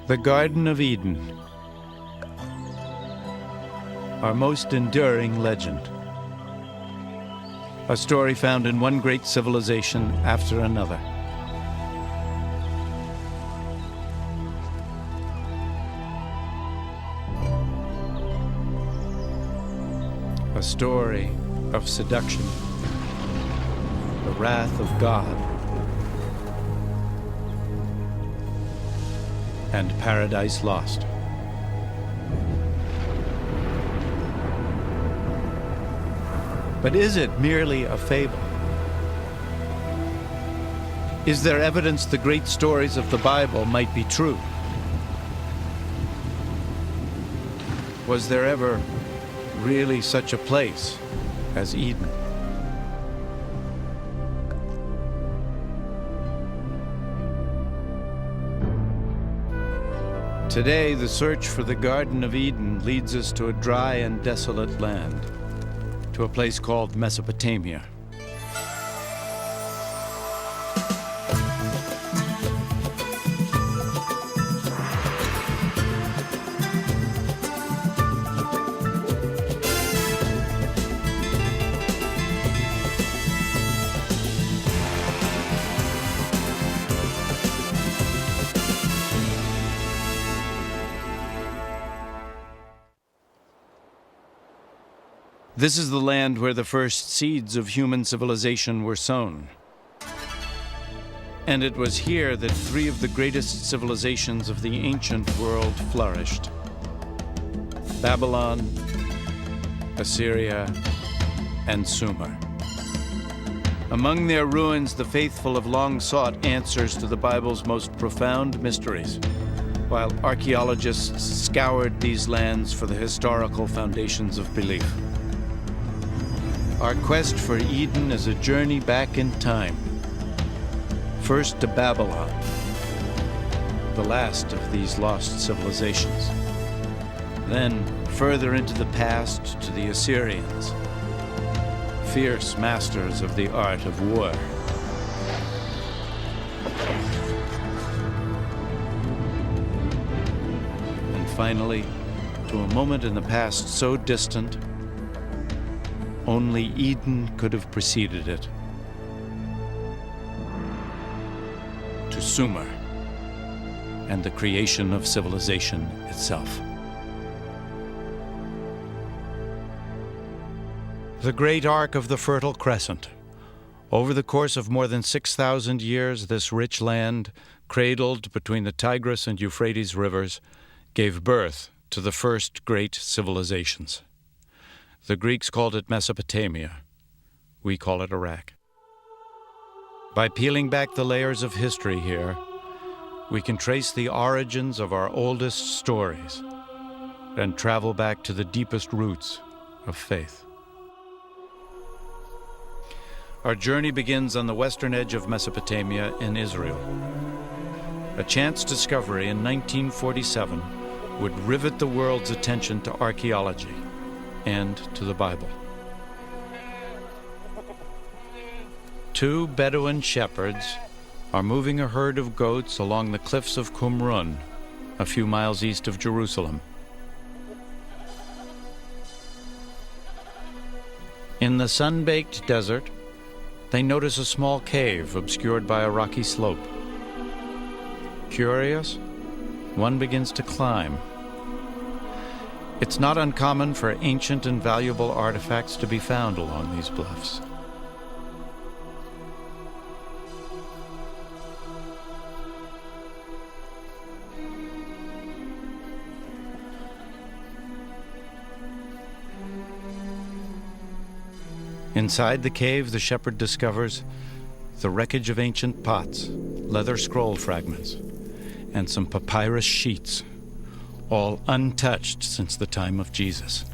The Garden of Eden, our most enduring legend. A story found in one great civilization after another. A story of seduction, the wrath of God, and paradise lost. But is it merely a fable? Is there evidence the great stories of the Bible might be true? Was there ever really such a place as Eden? Today, the search for the Garden of Eden leads us to a dry and desolate land, to a place called Mesopotamia. This is the land where the first seeds of human civilization were sown. And it was here that three of the greatest civilizations of the ancient world flourished: Babylon, Assyria, and Sumer. Among their ruins, the faithful have long sought answers to the Bible's most profound mysteries, while archaeologists scoured these lands for the historical foundations of belief. Our quest for Eden is a journey back in time. First to Babylon, the last of these lost civilizations. Then further into the past to the Assyrians, fierce masters of the art of war. And finally, to a moment in the past so distant, only Eden could have preceded it. To Sumer and the creation of civilization itself. The great arc of the Fertile Crescent. Over the course of more than 6,000 years, this rich land, cradled between the Tigris and Euphrates rivers, gave birth to the first great civilizations. The Greeks called it Mesopotamia. We call it Iraq. By peeling back the layers of history here, we can trace the origins of our oldest stories and travel back to the deepest roots of faith. Our journey begins on the western edge of Mesopotamia in Israel. A chance discovery in 1947 would rivet the world's attention to archaeology and to the Bible. Two Bedouin shepherds are moving a herd of goats along the cliffs of Qumrun, a few miles east of Jerusalem. In the sun-baked desert, they notice a small cave obscured by a rocky slope. Curious, one begins to climb. It's not uncommon for ancient and valuable artifacts to be found along these bluffs. Inside the cave, the shepherd discovers the wreckage of ancient pots, leather scroll fragments, and some papyrus sheets, all untouched since the time of Jesus.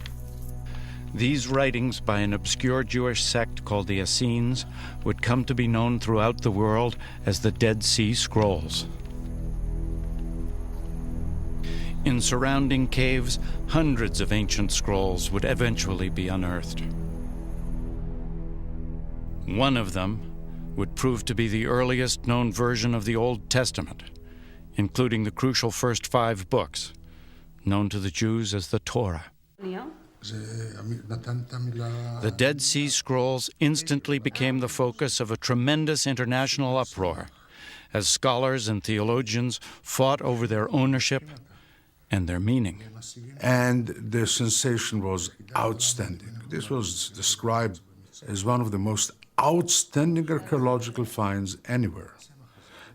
These writings by an obscure Jewish sect called the Essenes would come to be known throughout the world as the Dead Sea Scrolls. In surrounding caves, hundreds of ancient scrolls would eventually be unearthed. One of them would prove to be the earliest known version of the Old Testament, including the crucial first 5 books, known to the Jews as the Torah. The Dead Sea Scrolls instantly became the focus of a tremendous international uproar as scholars and theologians fought over their ownership and their meaning. And the sensation was outstanding. This was described as one of the most outstanding archaeological finds anywhere.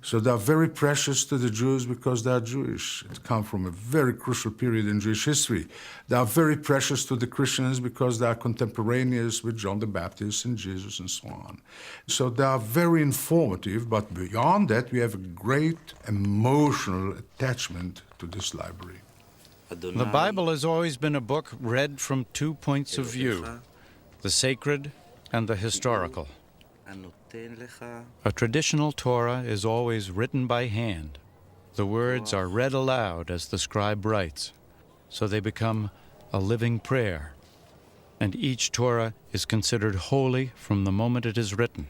So they are very precious to the Jews because they are Jewish. It comes from a very crucial period in Jewish history. They are very precious to the Christians because they are contemporaneous with John the Baptist and Jesus and so on. So they are very informative, but beyond that, we have a great emotional attachment to this library. The Bible has always been a book read from 2 points of view, the sacred and the historical. A traditional Torah is always written by hand. The words are read aloud as the scribe writes, so they become a living prayer. And each Torah is considered holy from the moment it is written.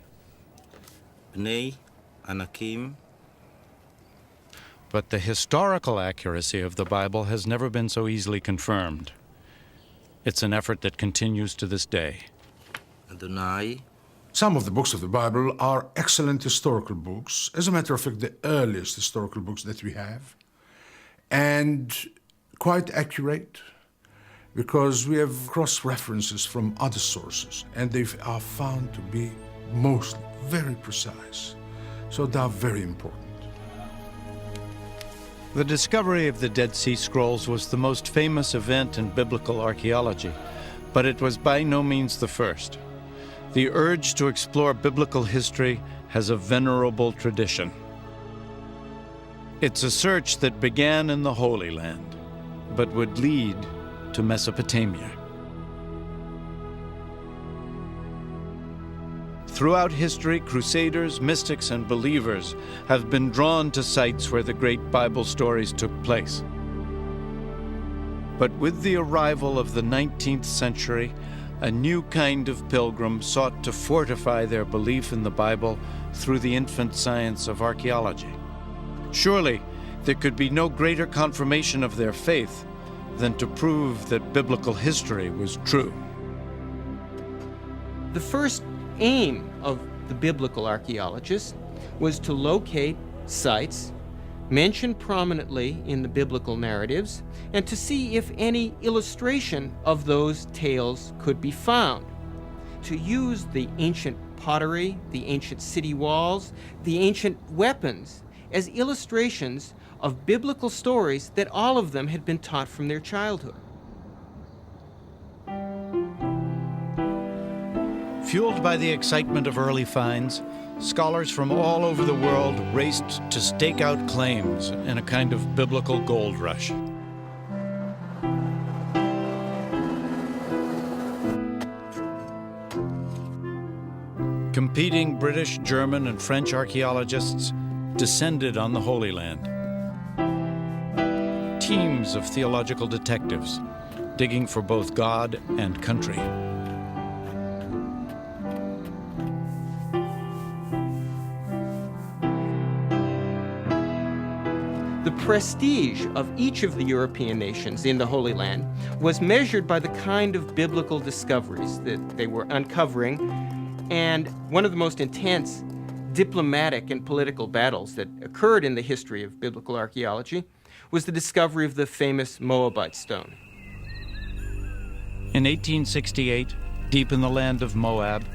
But the historical accuracy of the Bible has never been so easily confirmed. It's an effort that continues to this day. Some of the books of the Bible are excellent historical books. As a matter of fact, the earliest historical books that we have. And quite accurate, because we have cross-references from other sources, and they are found to be mostly very precise. So they are very important. The discovery of the Dead Sea Scrolls was the most famous event in biblical archaeology, but it was by no means the first. The urge to explore biblical history has a venerable tradition. It's a search that began in the Holy Land, but would lead to Mesopotamia. Throughout history, crusaders, mystics, and believers have been drawn to sites where the great Bible stories took place. But with the arrival of the 19th century, a new kind of pilgrim sought to fortify their belief in the Bible through the infant science of archaeology. Surely, there could be no greater confirmation of their faith than to prove that biblical history was true. The first aim of the biblical archaeologists was to locate sites mentioned prominently in the biblical narratives and to see if any illustration of those tales could be found. To use the ancient pottery, the ancient city walls, the ancient weapons as illustrations of biblical stories that all of them had been taught from their childhood. Fueled by the excitement of early finds, scholars from all over the world raced to stake out claims in a kind of biblical gold rush. Competing British, German, and French archaeologists descended on the Holy Land. Teams of theological detectives digging for both God and country. The prestige of each of the European nations in the Holy Land was measured by the kind of biblical discoveries that they were uncovering, and one of the most intense diplomatic and political battles that occurred in the history of biblical archaeology was the discovery of the famous Moabite stone. In 1868, deep in the land of Moab,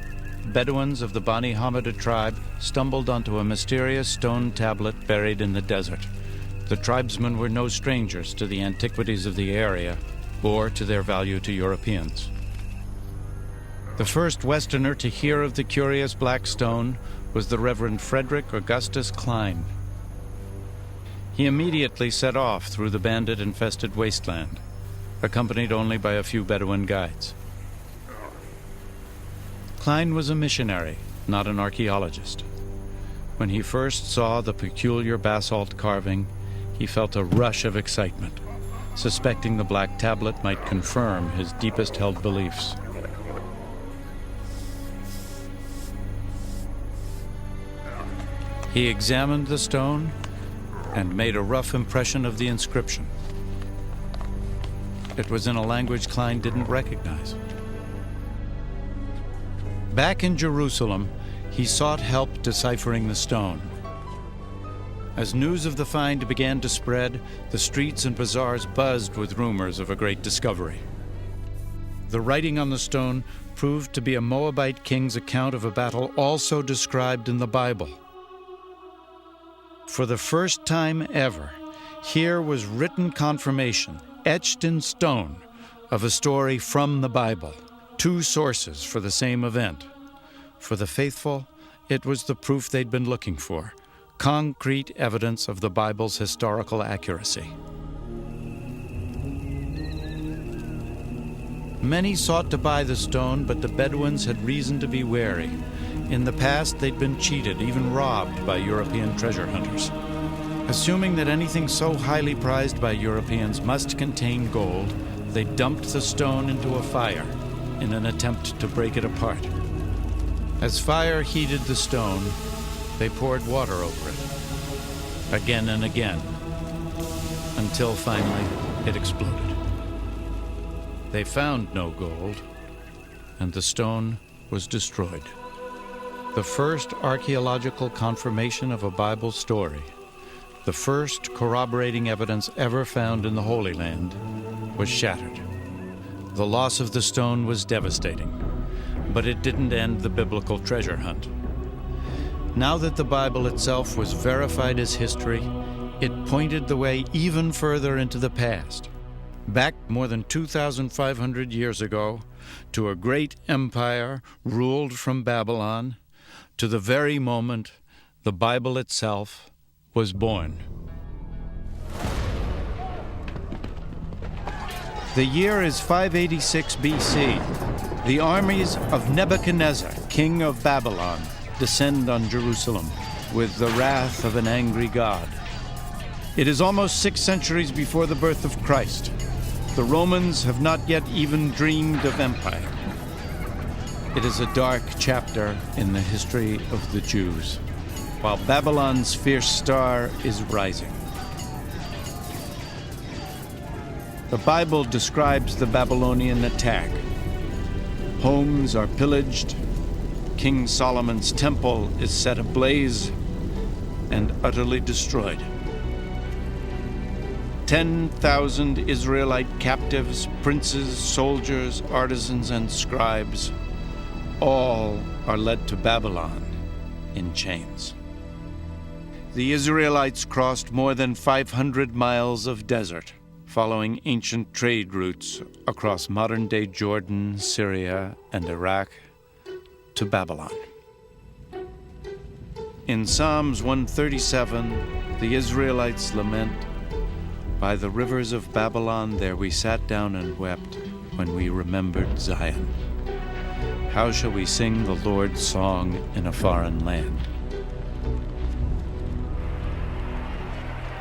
Bedouins of the Bani Hammada tribe stumbled onto a mysterious stone tablet buried in the desert. The tribesmen were no strangers to the antiquities of the area or to their value to Europeans. The first Westerner to hear of the curious black stone was the Reverend Frederick Augustus Klein. He immediately set off through the bandit-infested wasteland, accompanied only by a few Bedouin guides. Klein was a missionary, not an archaeologist. When he first saw the peculiar basalt carving, he felt a rush of excitement, suspecting the black tablet might confirm his deepest-held beliefs. He examined the stone and made a rough impression of the inscription. It was in a language Klein didn't recognize. Back in Jerusalem, he sought help deciphering the stone. As news of the find began to spread, the streets and bazaars buzzed with rumors of a great discovery. The writing on the stone proved to be a Moabite king's account of a battle also described in the Bible. For the first time ever, here was written confirmation, etched in stone, of a story from the Bible. Two sources for the same event. For the faithful, it was the proof they'd been looking for, concrete evidence of the Bible's historical accuracy. Many sought to buy the stone, but the Bedouins had reason to be wary. In the past, they'd been cheated, even robbed by European treasure hunters. Assuming that anything so highly prized by Europeans must contain gold, they dumped the stone into a fire in an attempt to break it apart. As fire heated the stone, they poured water over it, again and again, until finally it exploded. They found no gold, and the stone was destroyed. The first archaeological confirmation of a Bible story, the first corroborating evidence ever found in the Holy Land, was shattered. The loss of the stone was devastating, but it didn't end the biblical treasure hunt. Now that the Bible itself was verified as history, it pointed the way even further into the past, back more than 2,500 years ago, to a great empire ruled from Babylon, to the very moment the Bible itself was born. The year is 586 BC. The armies of Nebuchadnezzar, king of Babylon, descend on Jerusalem with the wrath of an angry God. It is almost 6 centuries before the birth of Christ. The Romans have not yet even dreamed of empire. It is a dark chapter in the history of the Jews, while Babylon's fierce star is rising. The Bible describes the Babylonian attack. Homes are pillaged, King Solomon's temple is set ablaze and utterly destroyed. 10,000 Israelite captives, princes, soldiers, artisans, and scribes, all are led to Babylon in chains. The Israelites crossed more than 500 miles of desert, following ancient trade routes across modern-day Jordan, Syria, and Iraq to Babylon. In Psalms 137, the Israelites lament, "By the rivers of Babylon there we sat down and wept when we remembered Zion. How shall we sing the Lord's song in a foreign land?"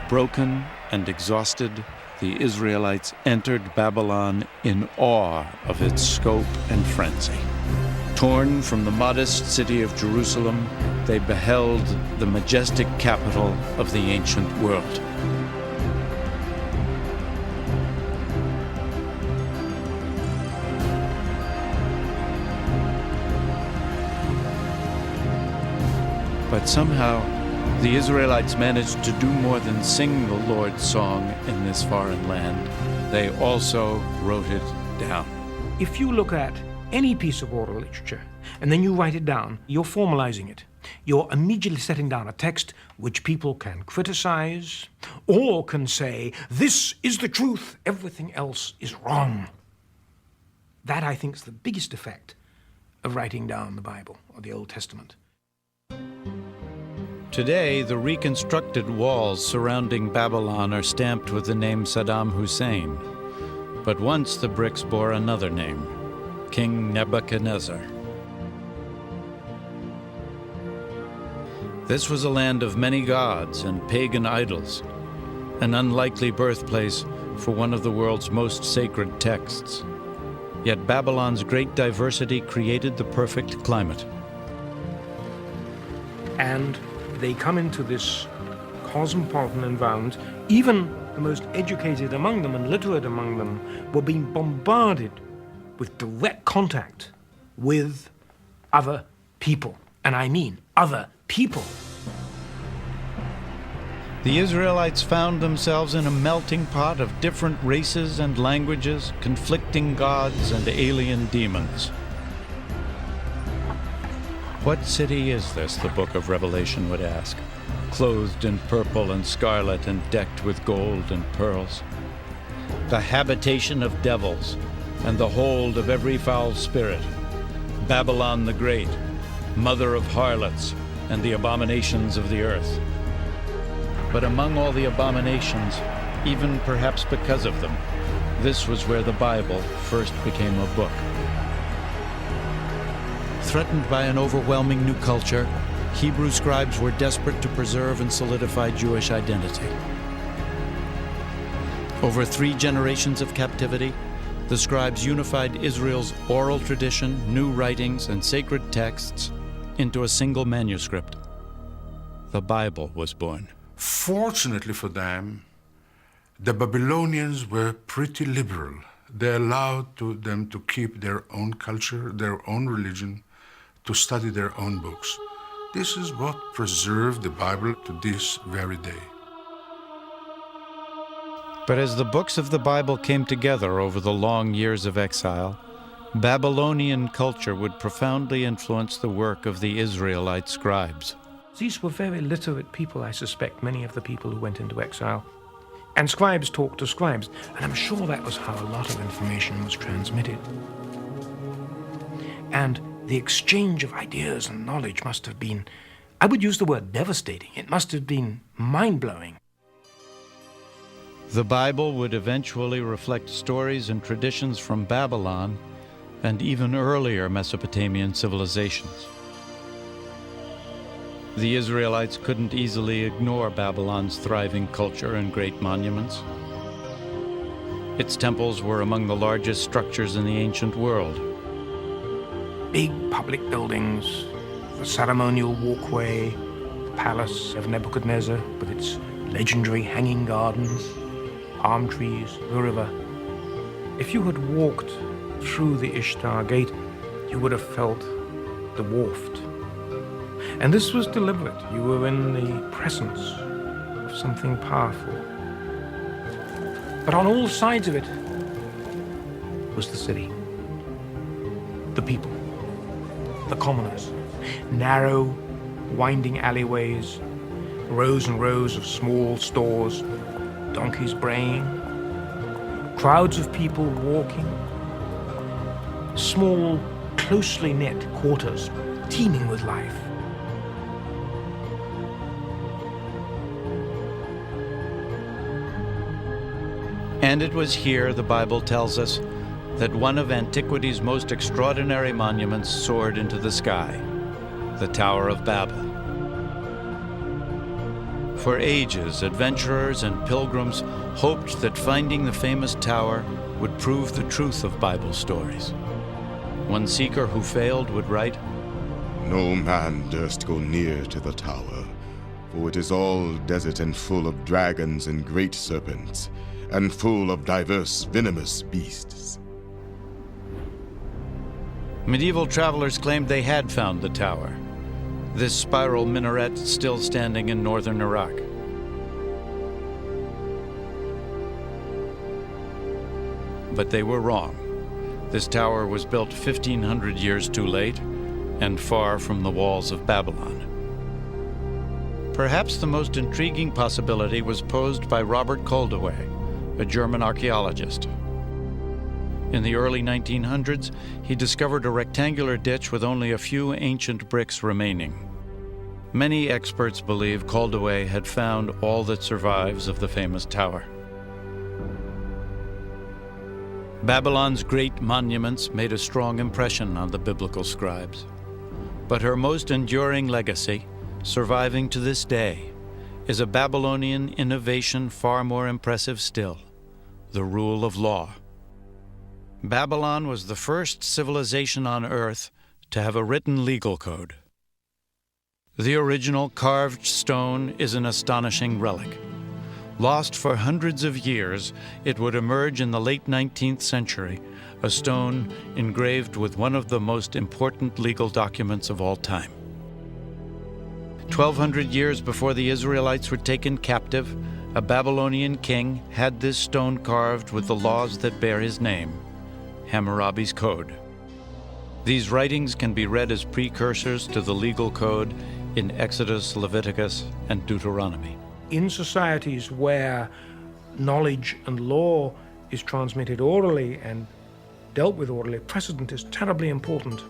Broken and exhausted, the Israelites entered Babylon in awe of its scope and frenzy. Torn from the modest city of Jerusalem, they beheld the majestic capital of the ancient world. But somehow, the Israelites managed to do more than sing the Lord's song in this foreign land. They also wrote it down. If you look at any piece of oral literature and then you write it down, you're formalizing it. You're immediately setting down a text which people can criticize or can say, this is the truth, everything else is wrong. That, I think, is the biggest effect of writing down the Bible or the Old Testament. Today, the reconstructed walls surrounding Babylon are stamped with the name Saddam Hussein. But once the bricks bore another name, King Nebuchadnezzar. This was a land of many gods and pagan idols, an unlikely birthplace for one of the world's most sacred texts. Yet Babylon's great diversity created the perfect climate. And they come into this cosmopolitan environment, even the most educated among them and literate among them were being bombarded with direct contact with other people. And I mean other people. The Israelites found themselves in a melting pot of different races and languages, conflicting gods and alien demons. What city is this, the book of Revelation would ask, clothed in purple and scarlet and decked with gold and pearls? The habitation of devils and the hold of every foul spirit, Babylon the Great, mother of harlots and the abominations of the earth. But among all the abominations, even perhaps because of them, this was where the Bible first became a book. Threatened by an overwhelming new culture, Hebrew scribes were desperate to preserve and solidify Jewish identity. Over 3 generations of captivity, the scribes unified Israel's oral tradition, new writings, and sacred texts into a single manuscript. The Bible was born. Fortunately for them, the Babylonians were pretty liberal. They allowed them to keep their own culture, their own religion, to study their own books. This is what preserved the Bible to this very day. But as the books of the Bible came together over the long years of exile, Babylonian culture would profoundly influence the work of the Israelite scribes. These were very literate people, I suspect, many of the people who went into exile. And scribes talked to scribes, and I'm sure that was how a lot of information was transmitted. And the exchange of ideas and knowledge must have been, I would use the word devastating. It must have been mind-blowing. The Bible would eventually reflect stories and traditions from Babylon and even earlier Mesopotamian civilizations. The Israelites couldn't easily ignore Babylon's thriving culture and great monuments. Its temples were among the largest structures in the ancient world. Big public buildings, the ceremonial walkway, the palace of Nebuchadnezzar with its legendary hanging gardens, palm trees, the river. If you had walked through the Ishtar Gate, you would have felt the waft. And this was deliberate. You were in the presence of something powerful. But on all sides of it was the city, the people, the commoners, narrow, winding alleyways, rows and rows of small stores, donkeys braying, crowds of people walking, small, closely knit quarters teeming with life. And it was here, the Bible tells us, that one of antiquity's most extraordinary monuments soared into the sky, the Tower of Babel. For ages, adventurers and pilgrims hoped that finding the famous tower would prove the truth of Bible stories. One seeker who failed would write, "No man durst go near to the tower, for it is all desert and full of dragons and great serpents, and full of diverse venomous beasts." Medieval travelers claimed they had found the tower, this spiral minaret still standing in northern Iraq. But they were wrong. This tower was built 1,500 years too late and far from the walls of Babylon. Perhaps the most intriguing possibility was posed by Robert Koldewey, a German archaeologist. In the early 1900s, he discovered a rectangular ditch with only a few ancient bricks remaining. Many experts believe Koldewey had found all that survives of the famous tower. Babylon's great monuments made a strong impression on the biblical scribes. But her most enduring legacy, surviving to this day, is a Babylonian innovation far more impressive still: the rule of law. Babylon was the first civilization on Earth to have a written legal code. The original carved stone is an astonishing relic. Lost for hundreds of years, it would emerge in the late 19th century, a stone engraved with one of the most important legal documents of all time. 1,200 years before the Israelites were taken captive, a Babylonian king had this stone carved with the laws that bear his name, Hammurabi's Code. These writings can be read as precursors to the legal code in Exodus, Leviticus, and Deuteronomy. In societies where knowledge and law is transmitted orally and dealt with orally, precedent is terribly important.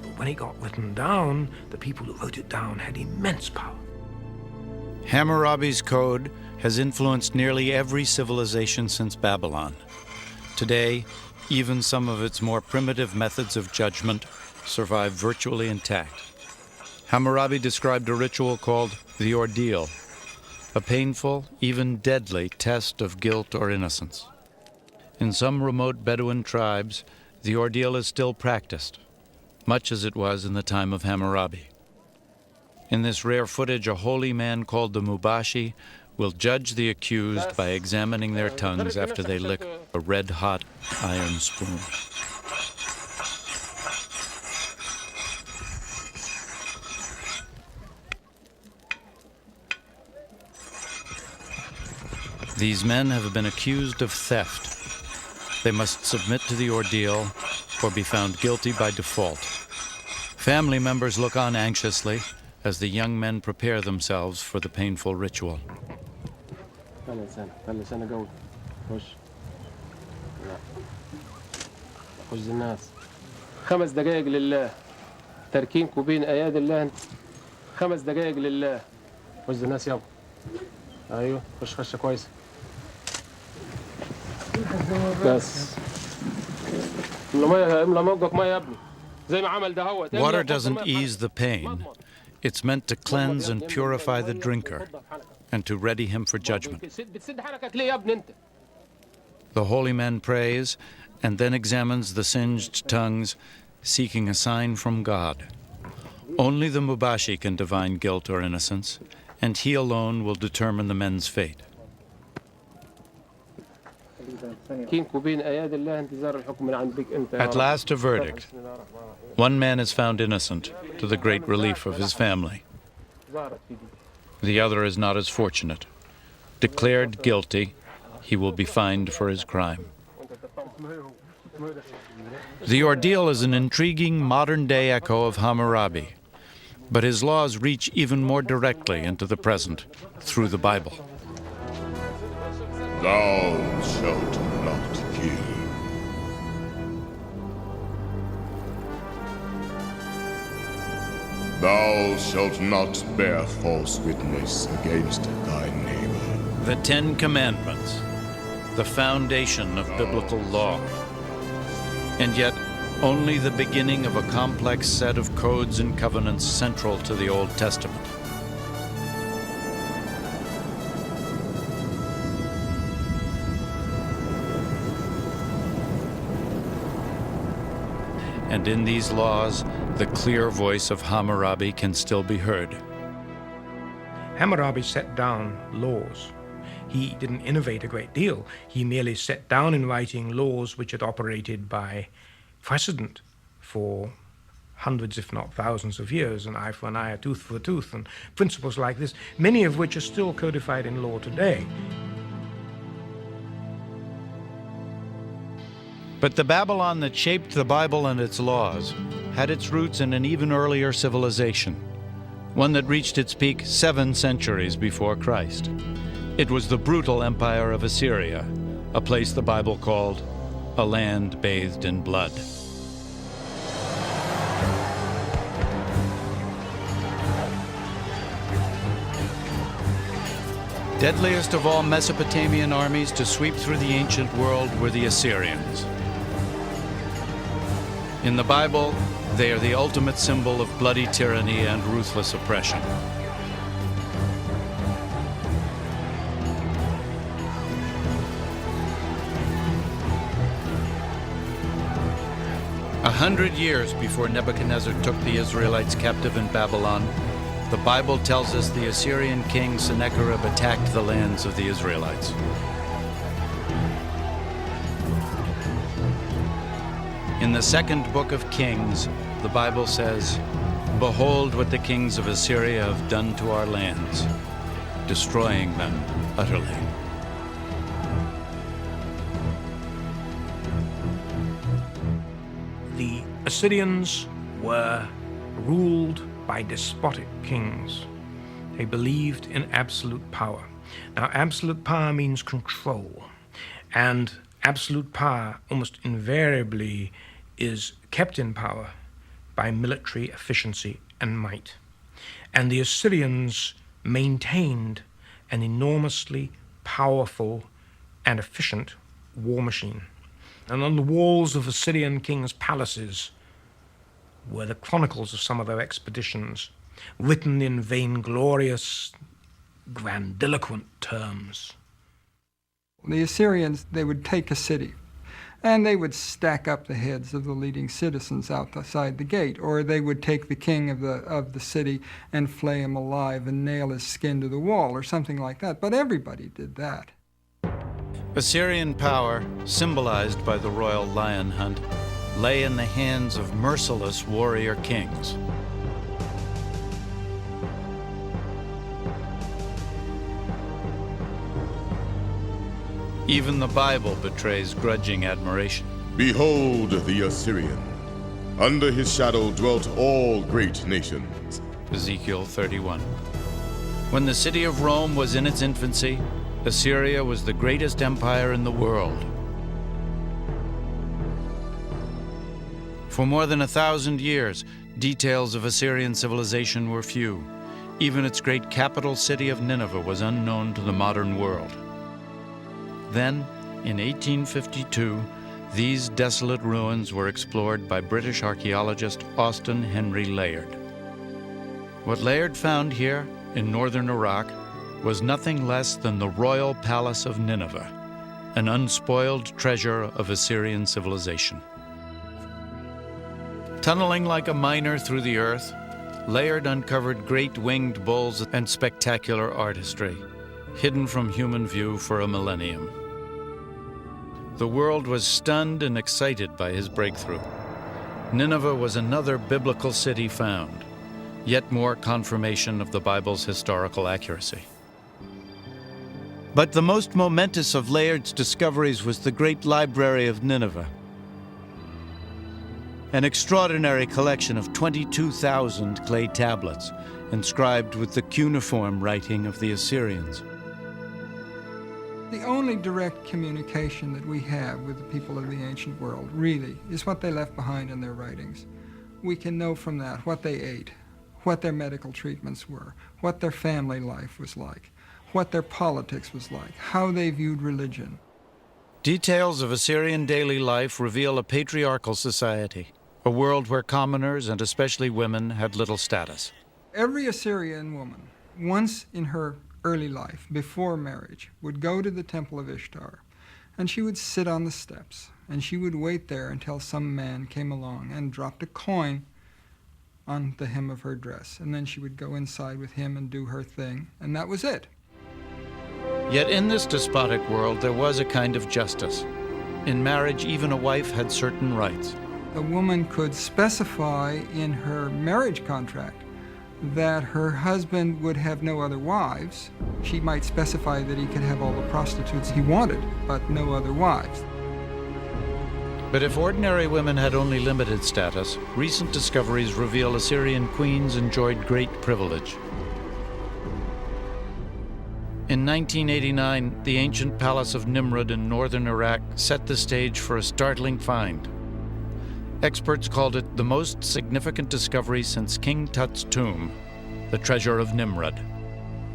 But when it got written down, the people who wrote it down had immense power. Hammurabi's Code has influenced nearly every civilization since Babylon. Today, even some of its more primitive methods of judgment survive virtually intact. Hammurabi described a ritual called the ordeal, a painful, even deadly test of guilt or innocence. In some remote Bedouin tribes, the ordeal is still practiced, much as it was in the time of Hammurabi. In this rare footage, a holy man called the Mubashi will judge the accused by examining their tongues after they lick a red-hot iron spoon. These men have been accused of theft. They must submit to the ordeal or be found guilty by default. Family members look on anxiously as the young men prepare themselves for the painful ritual. خمس دقائق لله تركينكم بين ايادي الله 5 دقائق لله وز الناس يابا ايوه خش خشه كويس بس املى موجك ميه يا ابني زي ما عمل ده هو Water doesn't ease the pain. It's meant to cleanse and purify the drinker and to ready him for judgment. بتسد حنكك ليه يا ابني انت The holy man prays and then examines the singed tongues, seeking a sign from God. Only the Mubashi can divine guilt or innocence, and he alone will determine the men's fate. At last, a verdict. One man is found innocent, to the great relief of his family. The other is not as fortunate. Declared guilty, he will be fined for his crime. The ordeal is an intriguing modern-day echo of Hammurabi, but his laws reach even more directly into the present through the Bible. Thou shalt not kill. Thou shalt not bear false witness against thy neighbor. The Ten Commandments, the foundation of biblical law, and yet only the beginning of a complex set of codes and covenants central to the Old Testament. And in these laws, the clear voice of Hammurabi can still be heard. Hammurabi set down laws. He didn't innovate a great deal. He merely set down in writing laws which had operated by precedent for hundreds, if not thousands of years, an eye for an eye, a tooth for a tooth, and principles like this, many of which are still codified in law today. But the Babylon that shaped the Bible and its laws had its roots in an even earlier civilization, one that reached its peak 7 centuries before Christ. It was the brutal empire of Assyria, a place the Bible called a land bathed in blood. Deadliest of all Mesopotamian armies to sweep through the ancient world were the Assyrians. In the Bible, they are the ultimate symbol of bloody tyranny and ruthless oppression. "100 years before Nebuchadnezzar took the Israelites captive in Babylon, the Bible tells us the Assyrian king Sennacherib attacked the lands of the Israelites. In the second book of Kings, the Bible says, "Behold what the kings of Assyria have done to our lands, destroying them utterly." The Assyrians were ruled by despotic kings. They believed in absolute power. Now, absolute power means control, and absolute power almost invariably is kept in power by military efficiency and might. And the Assyrians maintained an enormously powerful and efficient war machine. And on the walls of Assyrian kings' palaces were the chronicles of some of their expeditions, written in vainglorious, grandiloquent terms. The Assyrians, they would take a city, and they would stack up the heads of the leading citizens outside the gate, or they would take the king of the city and flay him alive and nail his skin to the wall, or something like that. But everybody did that. Assyrian power, symbolized by the royal lion hunt, lay in the hands of merciless warrior kings. Even the Bible betrays grudging admiration. Behold the Assyrian. Under his shadow dwelt all great nations. Ezekiel 31. When the city of Rome was in its infancy, Assyria was the greatest empire in the world. For more than 1,000 years, details of Assyrian civilization were few. Even its great capital city of Nineveh was unknown to the modern world. Then, in 1852, these desolate ruins were explored by British archaeologist Austen Henry Layard. What Layard found here, in northern Iraq, was nothing less than the royal palace of Nineveh, an unspoiled treasure of Assyrian civilization. Tunneling like a miner through the earth, Layard uncovered great winged bulls and spectacular artistry, hidden from human view for a millennium. The world was stunned and excited by his breakthrough. Nineveh was another biblical city found, yet more confirmation of the Bible's historical accuracy. But the most momentous of Layard's discoveries was the Great Library of Nineveh, an extraordinary collection of 22,000 clay tablets inscribed with the cuneiform writing of the Assyrians. The only direct communication that we have with the people of the ancient world, really, is what they left behind in their writings. We can know from that what they ate, what their medical treatments were, what their family life was like, what their politics was like, how they viewed religion. Details of Assyrian daily life reveal a patriarchal society, a world where commoners, and especially women, had little status. Every Assyrian woman, once in her early life, before marriage, would go to the temple of Ishtar, and she would sit on the steps, and she would wait there until some man came along and dropped a coin on the hem of her dress, and then she would go inside with him and do her thing, and that was it. Yet in this despotic world, there was a kind of justice. In marriage, even a wife had certain rights. A woman could specify in her marriage contract that her husband would have no other wives. She might specify that he could have all the prostitutes he wanted, but no other wives. But if ordinary women had only limited status, recent discoveries reveal Assyrian queens enjoyed great privilege. In 1989, the ancient palace of Nimrud in northern Iraq set the stage for a startling find. Experts called it the most significant discovery since King Tut's tomb, the treasure of Nimrud.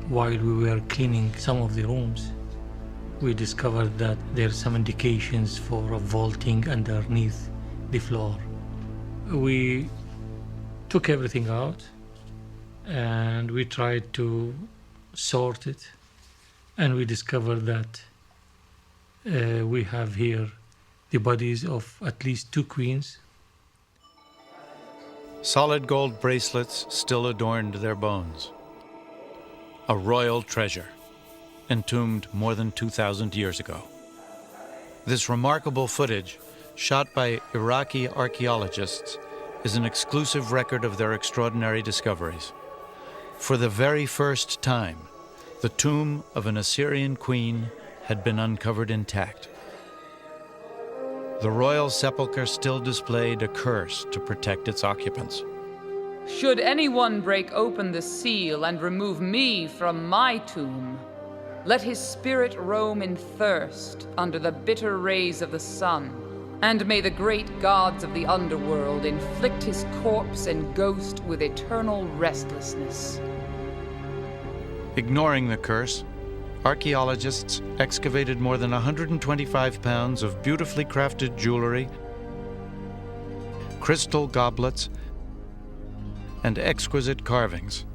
While we were cleaning some of the rooms, we discovered that there are some indications for a vaulting underneath the floor. We took everything out and we tried to sort it, and we discovered that we have here the bodies of at least 2 queens. Solid gold bracelets still adorned their bones. A royal treasure, entombed more than 2,000 years ago. This remarkable footage, shot by Iraqi archaeologists, is an exclusive record of their extraordinary discoveries. For the very first time, the tomb of an Assyrian queen had been uncovered intact. The royal sepulchre still displayed a curse to protect its occupants. Should anyone break open the seal and remove me from my tomb, let his spirit roam in thirst under the bitter rays of the sun, and may the great gods of the underworld inflict his corpse and ghost with eternal restlessness. Ignoring the curse, archaeologists excavated more than 125 pounds of beautifully crafted jewelry, crystal goblets, and exquisite carvings.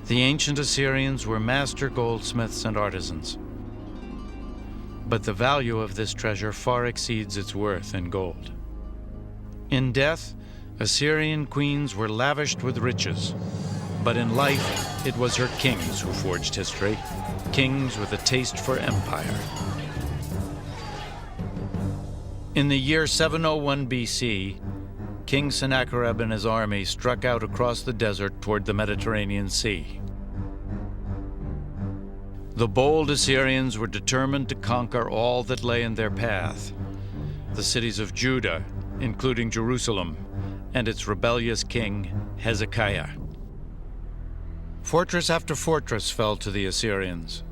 The ancient Assyrians were master goldsmiths and artisans. But the value of this treasure far exceeds its worth in gold. In death, Assyrian queens were lavished with riches. But in life, it was her kings who forged history, kings with a taste for empire. In the year 701 BC, King Sennacherib and his army struck out across the desert toward the Mediterranean Sea. The bold Assyrians were determined to conquer all that lay in their path: the cities of Judah, including Jerusalem, and its rebellious king, Hezekiah. Fortress after fortress fell to the Assyrians,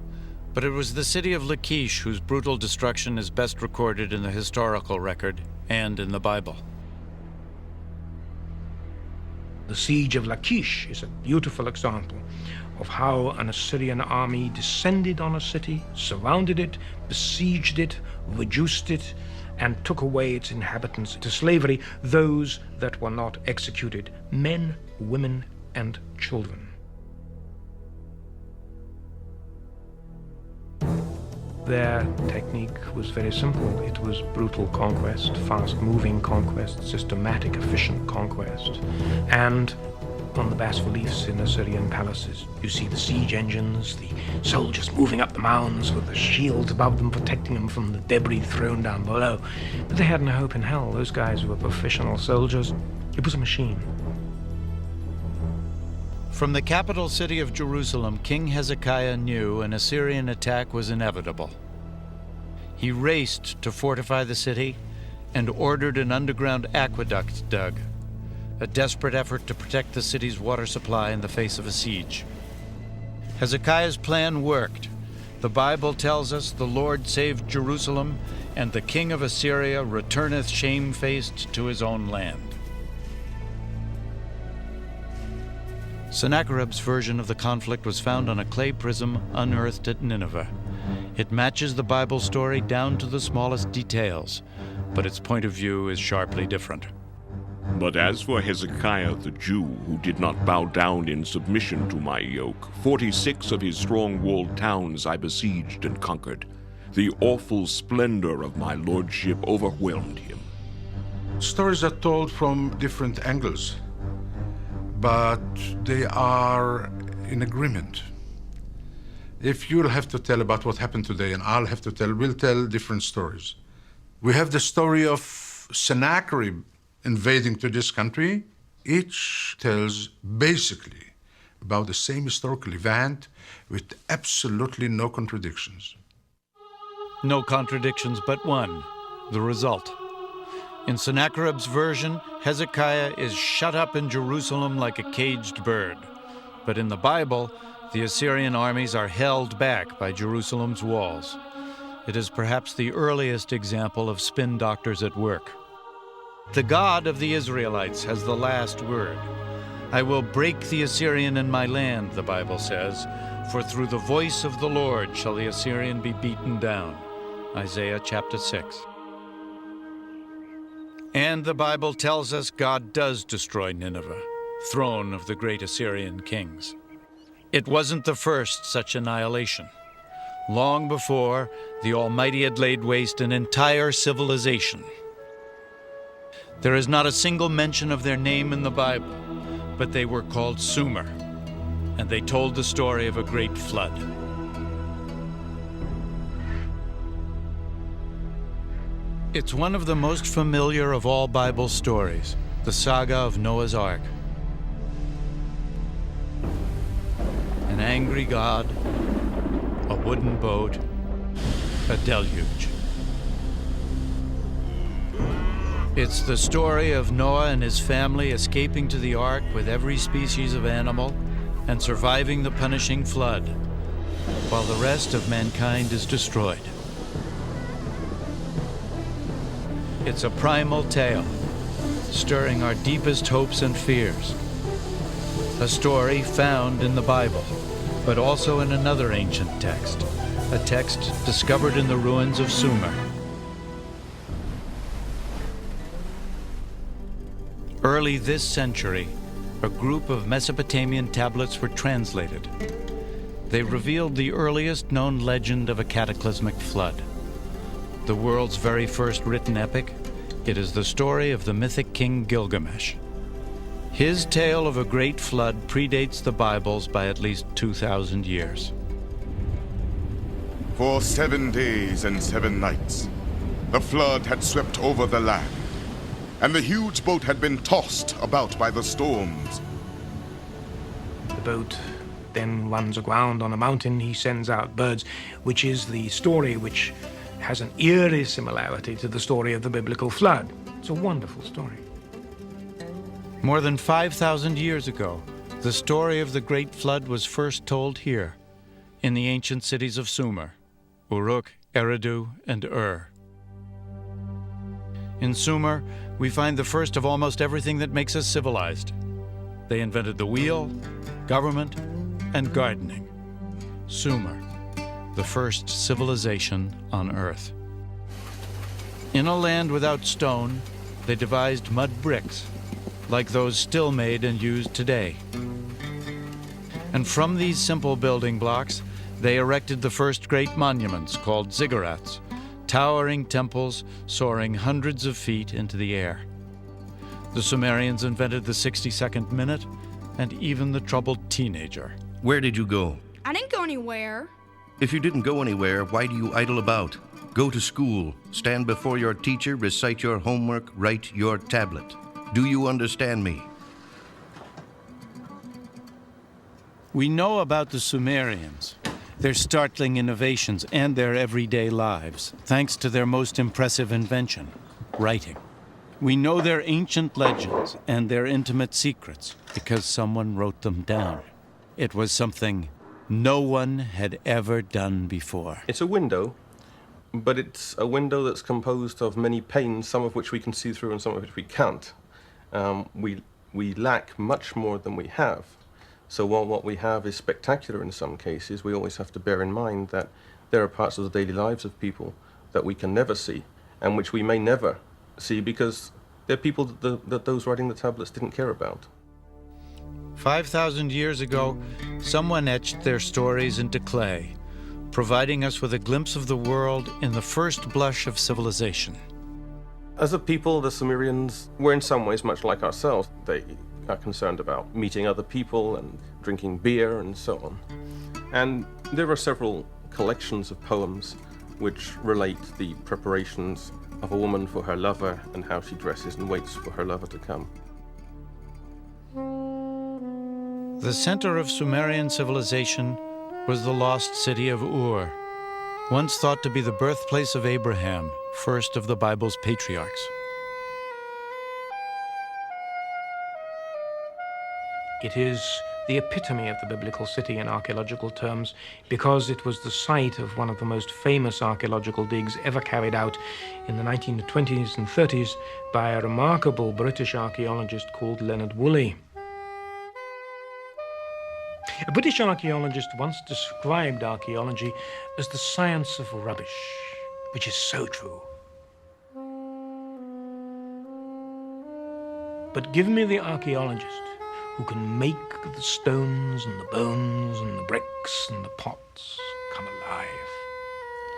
but it was the city of Lachish whose brutal destruction is best recorded in the historical record and in the Bible. The siege of Lachish is a beautiful example of how an Assyrian army descended on a city, surrounded it, besieged it, reduced it, and took away its inhabitants to slavery, those that were not executed, men, women, and children. Their technique was very simple. It was brutal conquest, fast-moving conquest, systematic, efficient conquest. And on the bas-reliefs in Assyrian palaces, you see the siege engines, the soldiers moving up the mounds with the shields above them, protecting them from the debris thrown down below. But they had no hope in hell. Those guys were professional soldiers. It was a machine. From the capital city of Jerusalem, King Hezekiah knew an Assyrian attack was inevitable. He raced to fortify the city and ordered an underground aqueduct dug, a desperate effort to protect the city's water supply in the face of a siege. Hezekiah's plan worked. The Bible tells us the Lord saved Jerusalem, and the king of Assyria returneth shamefaced to his own land. Sennacherib's version of the conflict was found on a clay prism unearthed at Nineveh. It matches the Bible story down to the smallest details, but its point of view is sharply different. But as for Hezekiah the Jew, who did not bow down in submission to my yoke, 46 of his strong-walled towns I besieged and conquered. The awful splendor of my lordship overwhelmed him. Stories are told from different angles, but they are in agreement. If you'll have to tell about what happened today and I'll have to tell, we'll tell different stories. We have the story of Sennacherib invading to this country. Each tells basically about the same historical event with absolutely no contradictions. No contradictions but one, the result. In Sennacherib's version, Hezekiah is shut up in Jerusalem like a caged bird. But in the Bible, the Assyrian armies are held back by Jerusalem's walls. It is perhaps the earliest example of spin doctors at work. The God of the Israelites has the last word. I will break the Assyrian in my land, the Bible says, for through the voice of the Lord shall the Assyrian be beaten down. Isaiah chapter 6. And the Bible tells us God does destroy Nineveh, throne of the great Assyrian kings. It wasn't the first such annihilation. Long before, the Almighty had laid waste an entire civilization. There is not a single mention of their name in the Bible, but they were called Sumer, and they told the story of a great flood. It's one of the most familiar of all Bible stories, the saga of Noah's Ark. An angry God, a wooden boat, a deluge. It's the story of Noah and his family escaping to the ark with every species of animal and surviving the punishing flood, while the rest of mankind is destroyed. It's a primal tale, stirring our deepest hopes and fears. A story found in the Bible, but also in another ancient text, a text discovered in the ruins of Sumer. Early this century, a group of Mesopotamian tablets were translated. They revealed the earliest known legend of a cataclysmic flood. The world's very first written epic, it is the story of the mythic king Gilgamesh. His tale of a great flood predates the Bibles by at least 2,000 years. For 7 days and 7 nights, the flood had swept over the land, and the huge boat had been tossed about by the storms. The boat then runs aground on a mountain. He sends out birds, which is the story which has an eerie similarity to the story of the biblical flood. It's a wonderful story. More than 5,000 years ago, the story of the Great Flood was first told here, in the ancient cities of Sumer, Uruk, Eridu, and Ur. In Sumer, we find the first of almost everything that makes us civilized. They invented the wheel, government, and gardening. Sumer, the first civilization on Earth. In a land without stone, they devised mud bricks, like those still made and used today. And from these simple building blocks, they erected the first great monuments called ziggurats, towering temples soaring hundreds of feet into the air. The Sumerians invented the 60-second minute and even the troubled teenager. Where did you go? I didn't go anywhere. If you didn't go anywhere, why do you idle about? Go to school, stand before your teacher, recite your homework, write your tablet. Do you understand me? We know about the Sumerians, their startling innovations, and their everyday lives, thanks to their most impressive invention, writing. We know their ancient legends and their intimate secrets because someone wrote them down. It was something no one had ever done before. It's a window, but it's a window that's composed of many panes, some of which we can see through and some of which we can't. We lack much more than we have. So while what we have is spectacular in some cases, we always have to bear in mind that there are parts of the daily lives of people that we can never see and which we may never see because they're people that those writing the tablets didn't care about. 5,000 years ago, someone etched their stories into clay, providing us with a glimpse of the world in the first blush of civilization. As a people, the Sumerians were in some ways much like ourselves. They are concerned about meeting other people and drinking beer and so on. And there are several collections of poems which relate the preparations of a woman for her lover and how she dresses and waits for her lover to come. The center of Sumerian civilization was the lost city of Ur, once thought to be the birthplace of Abraham, first of the Bible's patriarchs. It is the epitome of the biblical city in archaeological terms because it was the site of one of the most famous archaeological digs ever carried out in the 1920s and 30s by a remarkable British archaeologist called Leonard Woolley. A British archaeologist once described archaeology as the science of rubbish, which is so true. But give me the archaeologist who can make the stones and the bones and the bricks and the pots come alive.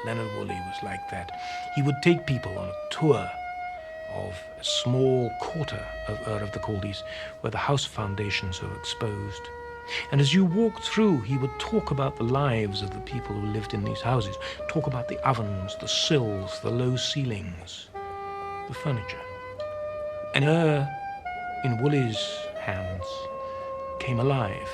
Leonard Woolley was like that. He would take people on a tour of a small quarter of Ur of the Chaldees where the house foundations were exposed. And as you walked through, he would talk about the lives of the people who lived in these houses, talk about the ovens, the sills, the low ceilings, the furniture. And Ur, in Woolley's hands, came alive.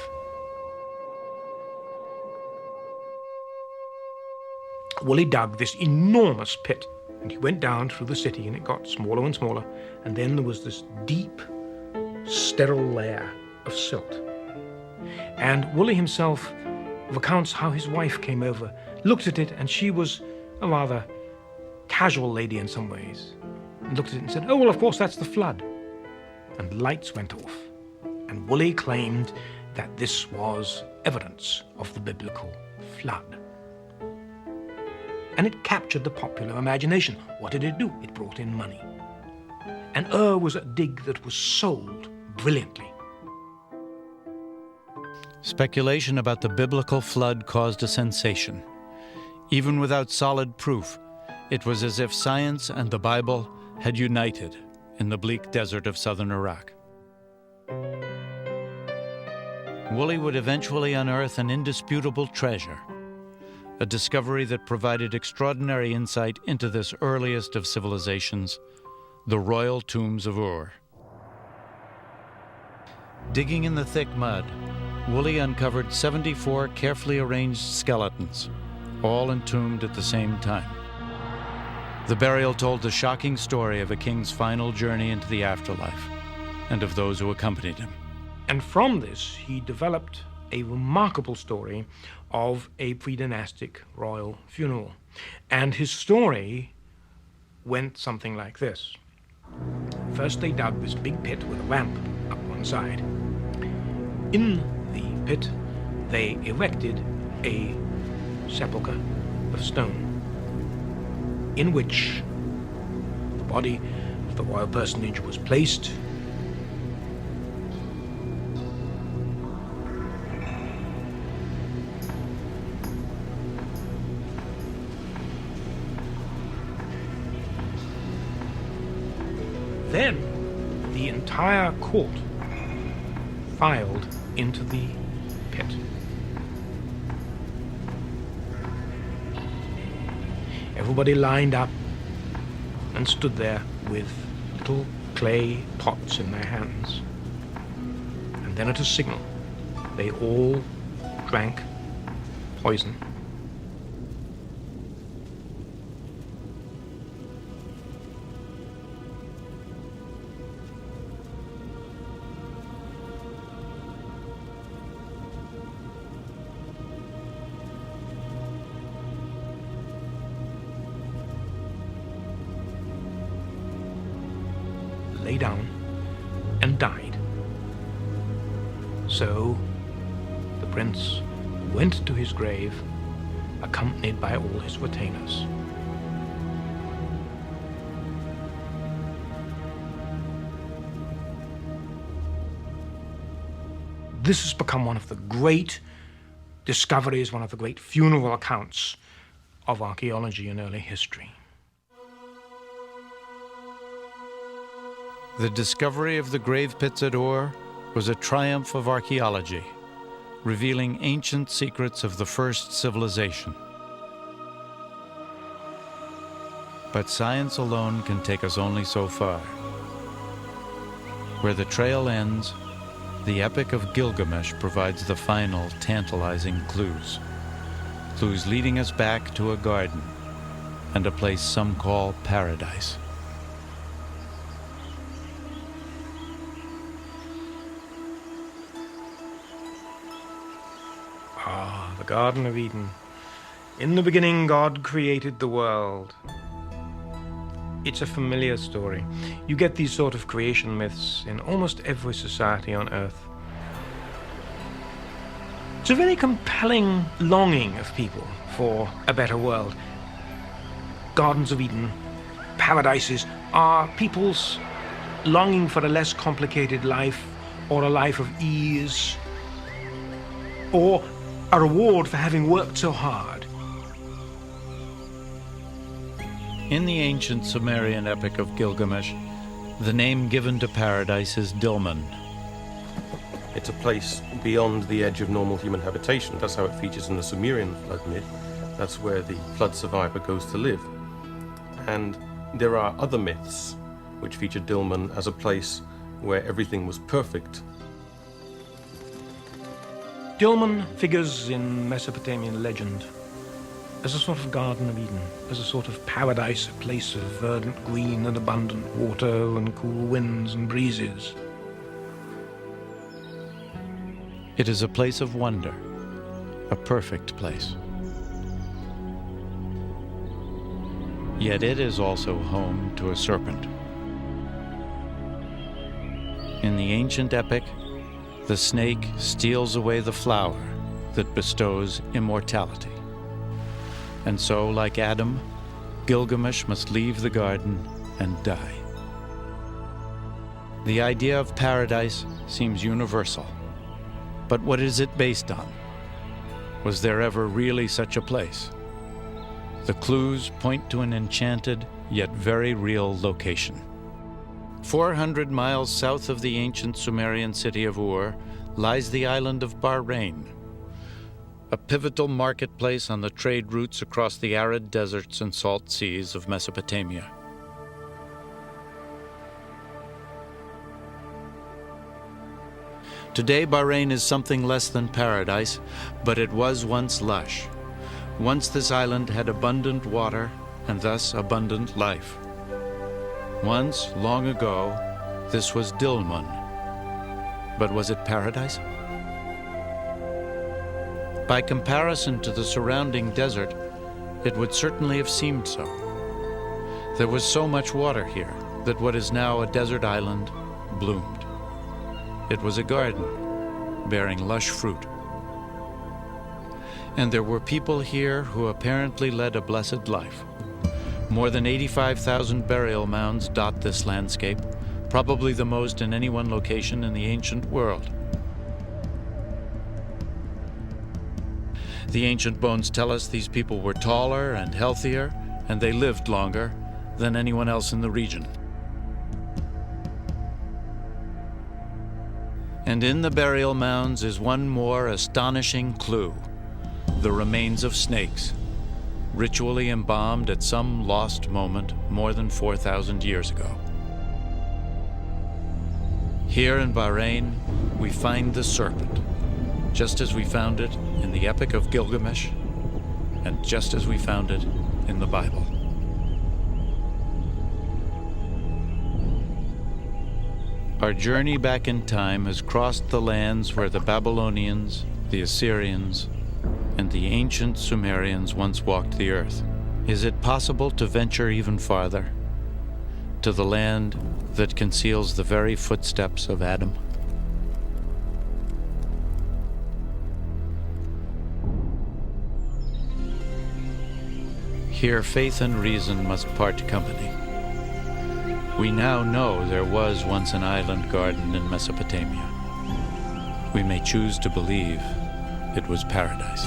Woolley dug this enormous pit, and he went down through the city, and it got smaller and smaller, and then there was this deep, sterile layer of silt. And Woolley himself recounts how his wife came over, looked at it, and she was a rather casual lady in some ways, and looked at it and said, "Oh, well, of course, that's the flood." And lights went off, and Woolley claimed that this was evidence of the biblical flood. And it captured the popular imagination. What did it do? It brought in money. And Ur was a dig that was sold brilliantly. Speculation about the biblical flood caused a sensation. Even without solid proof, it was as if science and the Bible had united in the bleak desert of southern Iraq. Woolley would eventually unearth an indisputable treasure, a discovery that provided extraordinary insight into this earliest of civilizations, the royal tombs of Ur. Digging in the thick mud, Woolley uncovered 74 carefully arranged skeletons, all entombed at the same time. The burial told the shocking story of a king's final journey into the afterlife and of those who accompanied him. And from this, he developed a remarkable story of a pre-dynastic royal funeral. And his story went something like this. First, they dug this big pit with a ramp up one side. In the pit, they erected a sepulchre of stone in which the body of the royal personage was placed. Then the entire court filed into the pit. Everybody lined up and stood there with little clay pots in their hands. And then at a signal, they all drank poison. Lay down and died. So the prince went to his grave, accompanied by all his retainers. This has become one of the great discoveries, one of the great funeral accounts of archaeology in early history. The discovery of the grave pits at Ur was a triumph of archaeology, revealing ancient secrets of the first civilization. But science alone can take us only so far. Where the trail ends, the Epic of Gilgamesh provides the final, tantalizing clues. Clues leading us back to a garden and a place some call paradise. The Garden of Eden. In the beginning, God created the world. It's a familiar story. You get these sort of creation myths in almost every society on Earth. It's a very compelling longing of people for a better world. Gardens of Eden, paradises, are people's longing for a less complicated life, or a life of ease, or a reward for having worked so hard. In the ancient Sumerian Epic of Gilgamesh, The name given to paradise is Dilmun. It's a place beyond the edge of normal human habitation. That's how it features in the Sumerian flood myth. That's where the flood survivor goes to live. And there are other myths which feature Dilmun as a place where everything was perfect. Dilmun figures in Mesopotamian legend as a sort of Garden of Eden, as a sort of paradise, a place of verdant green and abundant water and cool winds and breezes. It is a place of wonder, a perfect place. Yet it is also home to a serpent. In the ancient epic, the snake steals away the flower that bestows immortality. And so, like Adam, Gilgamesh must leave the garden and die. The idea of paradise seems universal. But what is it based on? Was there ever really such a place? The clues point to an enchanted, yet very real location. 400 miles south of the ancient Sumerian city of Ur lies the island of Bahrain, a pivotal marketplace on the trade routes across the arid deserts and salt seas of Mesopotamia. Today, Bahrain is something less than paradise, but it was once lush. Once this island had abundant water and thus abundant life. Once, long ago, this was Dilmun. But was it paradise? By comparison to the surrounding desert, it would certainly have seemed so. There was so much water here that what is now a desert island bloomed. It was a garden bearing lush fruit. And there were people here who apparently led a blessed life. More than 85,000 burial mounds dot this landscape, probably the most in any one location in the ancient world. The ancient bones tell us these people were taller and healthier, and they lived longer than anyone else in the region. And in the burial mounds is one more astonishing clue: the remains of snakes, ritually embalmed at some lost moment more than 4,000 years ago. Here in Bahrain, we find the serpent, just as we found it in the Epic of Gilgamesh, and just as we found it in the Bible. Our journey back in time has crossed the lands where the Babylonians, the Assyrians, and the ancient Sumerians once walked the earth. Is it possible to venture even farther, to the land that conceals the very footsteps of Adam? Here faith and reason must part company. We now know there was once an island garden in Mesopotamia. We may choose to believe it was paradise.